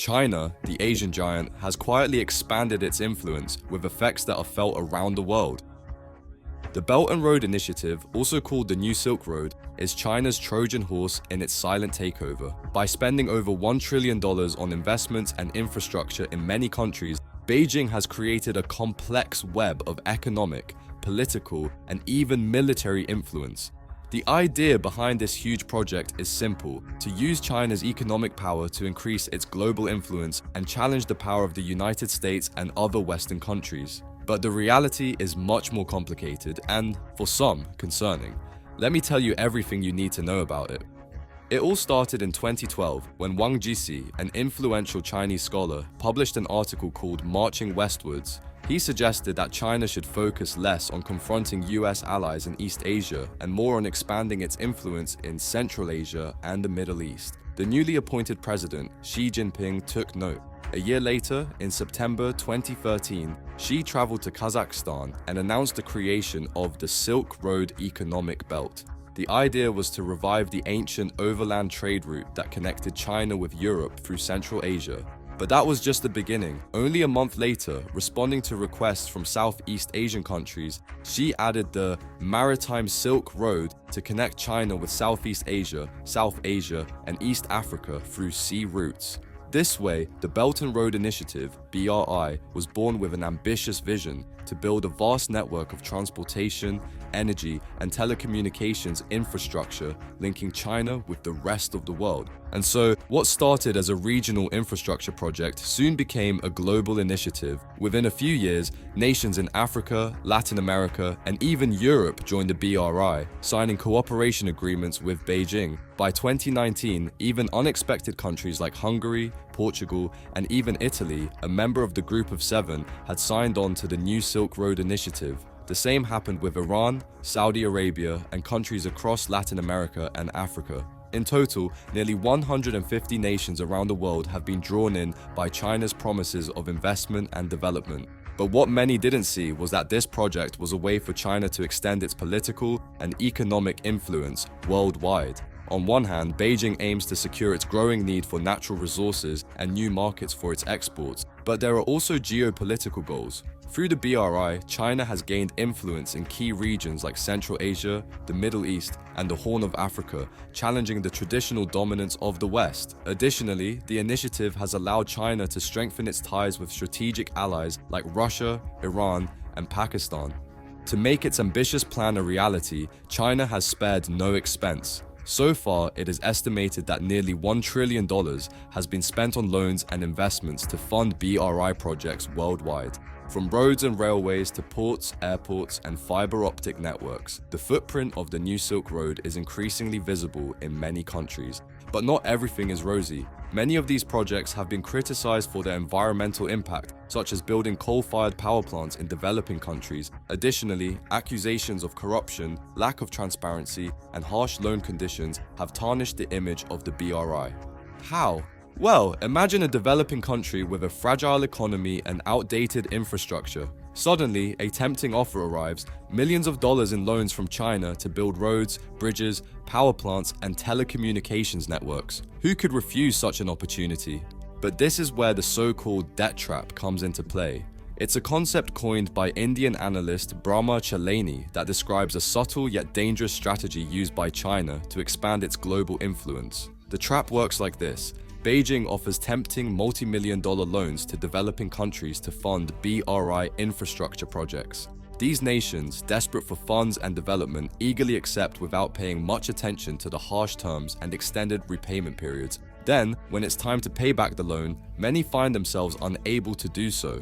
China, the Asian giant, has quietly expanded its influence with effects that are felt around the world. The Belt and Road Initiative, also called the New Silk Road, is China's Trojan horse in its silent takeover. By spending over $1 trillion on investments and infrastructure in many countries, Beijing has created a complex web of economic, political, and even military influence. The idea behind this huge project is simple: to use China's economic power to increase its global influence and challenge the power of the United States and other Western countries. But the reality is much more complicated and, for some, concerning. Let me tell you everything you need to know about it. It all started in 2012 when Wang Jixi, an influential Chinese scholar, published an article called Marching Westwards. He suggested that China should focus less on confronting US allies in East Asia and more on expanding its influence in Central Asia and the Middle East. The newly appointed president, Xi Jinping, took note. A year later, in September 2013, Xi traveled to Kazakhstan and announced the creation of the Silk Road Economic Belt. The idea was to revive the ancient overland trade route that connected China with Europe through Central Asia. But that was just the beginning. Only a month later, responding to requests from Southeast Asian countries, Xi added the Maritime Silk Road to connect China with Southeast Asia, South Asia, and East Africa through sea routes. This way, the Belt and Road Initiative, BRI, was born with an ambitious vision to build a vast network of transportation, energy, and telecommunications infrastructure linking China with the rest of the world. And so, what started as a regional infrastructure project soon became a global initiative. Within a few years, nations in Africa, Latin America, and even Europe joined the BRI, signing cooperation agreements with Beijing. By 2019, even unexpected countries like Hungary, Portugal, and even Italy, a member of the Group of Seven, had signed on to the New Silk Road Initiative. The same happened with Iran, Saudi Arabia, and countries across Latin America and Africa. In total, nearly 150 nations around the world have been drawn in by China's promises of investment and development. But what many didn't see was that this project was a way for China to extend its political and economic influence worldwide. On one hand, Beijing aims to secure its growing need for natural resources and new markets for its exports, but there are also geopolitical goals. Through the BRI, China has gained influence in key regions like Central Asia, the Middle East, and the Horn of Africa, challenging the traditional dominance of the West. Additionally, the initiative has allowed China to strengthen its ties with strategic allies like Russia, Iran, and Pakistan. To make its ambitious plan a reality, China has spared no expense. So far, it is estimated that nearly $1 trillion has been spent on loans and investments to fund BRI projects worldwide. From roads and railways to ports, airports, and fiber optic networks, the footprint of the New Silk Road is increasingly visible in many countries. But not everything is rosy. Many of these projects have been criticized for their environmental impact, such as building coal-fired power plants in developing countries. Additionally, accusations of corruption, lack of transparency, and harsh loan conditions have tarnished the image of the BRI. How? Well, imagine a developing country with a fragile economy and outdated infrastructure. Suddenly, a tempting offer arrives, millions of dollars in loans from China to build roads, bridges, power plants, and telecommunications networks. Who could refuse such an opportunity? But this is where the so-called debt trap comes into play. It's a concept coined by Indian analyst Brahma Chalani that describes a subtle yet dangerous strategy used by China to expand its global influence. The trap works like this. Beijing offers tempting multi-million-dollar loans to developing countries to fund BRI infrastructure projects. These nations, desperate for funds and development, eagerly accept without paying much attention to the harsh terms and extended repayment periods. Then, when it's time to pay back the loan, many find themselves unable to do so.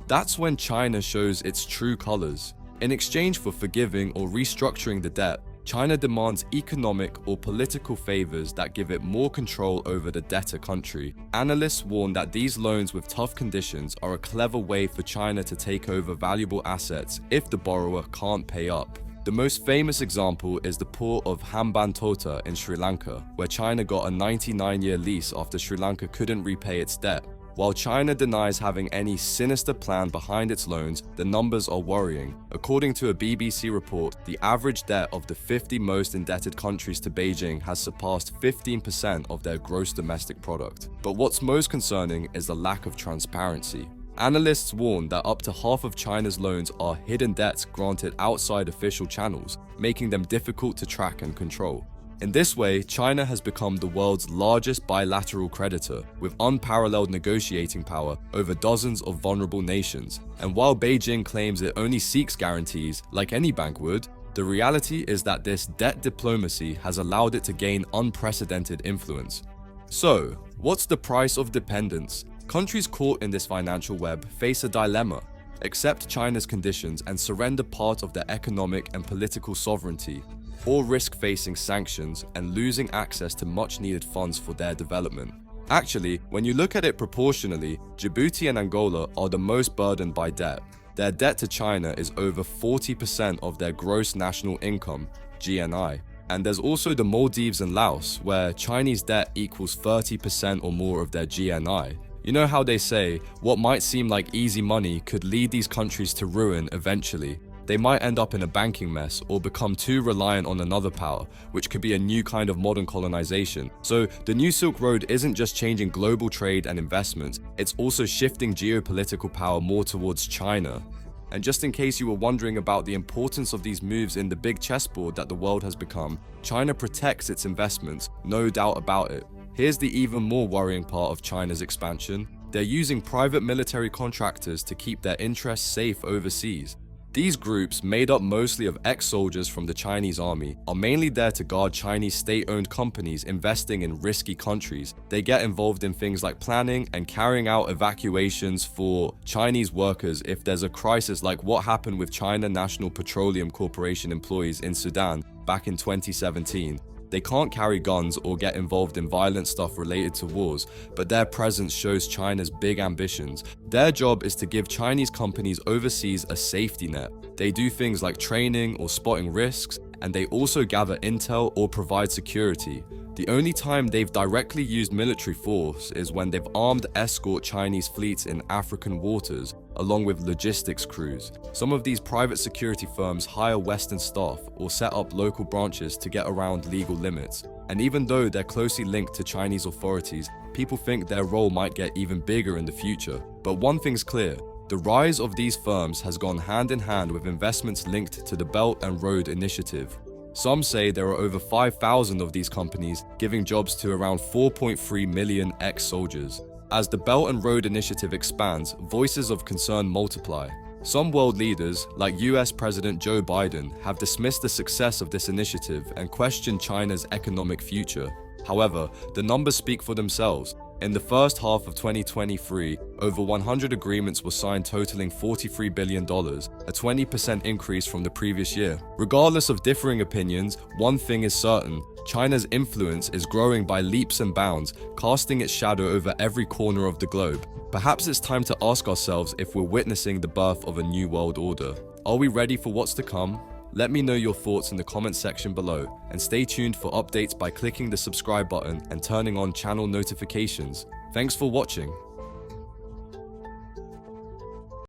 That's when China shows its true colors. In exchange for forgiving or restructuring the debt, China demands economic or political favors that give it more control over the debtor country. Analysts warn that these loans with tough conditions are a clever way for China to take over valuable assets if the borrower can't pay up. The most famous example is the port of Hambantota in Sri Lanka, where China got a 99-year lease after Sri Lanka couldn't repay its debt. While China denies having any sinister plan behind its loans, the numbers are worrying. According to a BBC report, the average debt of the 50 most indebted countries to Beijing has surpassed 15% of their gross domestic product. But what's most concerning is the lack of transparency. Analysts warn that up to half of China's loans are hidden debts granted outside official channels, making them difficult to track and control. In this way, China has become the world's largest bilateral creditor, with unparalleled negotiating power over dozens of vulnerable nations. And while Beijing claims it only seeks guarantees, like any bank would, the reality is that this debt diplomacy has allowed it to gain unprecedented influence. So, what's the price of dependence? Countries caught in this financial web face a dilemma: accept China's conditions and surrender part of their economic and political sovereignty, or risk facing sanctions and losing access to much-needed funds for their development. Actually, when you look at it proportionally, Djibouti and Angola are the most burdened by debt. Their debt to China is over 40% of their gross national income, GNI. And there's also the Maldives and Laos, where Chinese debt equals 30% or more of their GNI. You know how they say, what might seem like easy money could lead these countries to ruin eventually. They might end up in a banking mess or become too reliant on another power, which could be a new kind of modern colonization. So the New Silk Road isn't just changing global trade and investments, it's also shifting geopolitical power more towards China. And just in case you were wondering about the importance of these moves in the big chessboard that the world has become, China protects its investments, no doubt about it. Here's the even more worrying part of China's expansion. They're using private military contractors to keep their interests safe overseas. These groups, made up mostly of ex-soldiers from the Chinese army, are mainly there to guard Chinese state-owned companies investing in risky countries. They get involved in things like planning and carrying out evacuations for Chinese workers if there's a crisis like what happened with China National Petroleum Corporation employees in Sudan back in 2017. They can't carry guns or get involved in violent stuff related to wars, but their presence shows China's big ambitions. Their job is to give Chinese companies overseas a safety net. They do things like training or spotting risks, and they also gather intel or provide security. The only time they've directly used military force is when they've armed escort Chinese fleets in African waters, along with logistics crews. Some of these private security firms hire Western staff or set up local branches to get around legal limits. And even though they're closely linked to Chinese authorities, people think their role might get even bigger in the future. But one thing's clear: the rise of these firms has gone hand in hand with investments linked to the Belt and Road Initiative. Some say there are over 5,000 of these companies, giving jobs to around 4.3 million ex-soldiers. As the Belt and Road Initiative expands, voices of concern multiply. Some world leaders, like US President Joe Biden, have dismissed the success of this initiative and questioned China's economic future. However, the numbers speak for themselves. In the first half of 2023, over 100 agreements were signed totaling $43 billion, a 20% increase from the previous year. Regardless of differing opinions, one thing is certain: China's influence is growing by leaps and bounds, casting its shadow over every corner of the globe. Perhaps it's time to ask ourselves if we're witnessing the birth of a new world order. Are we ready for what's to come? Let me know your thoughts in the comment section below, and stay tuned for updates by clicking the subscribe button and turning on channel notifications. Thanks for watching.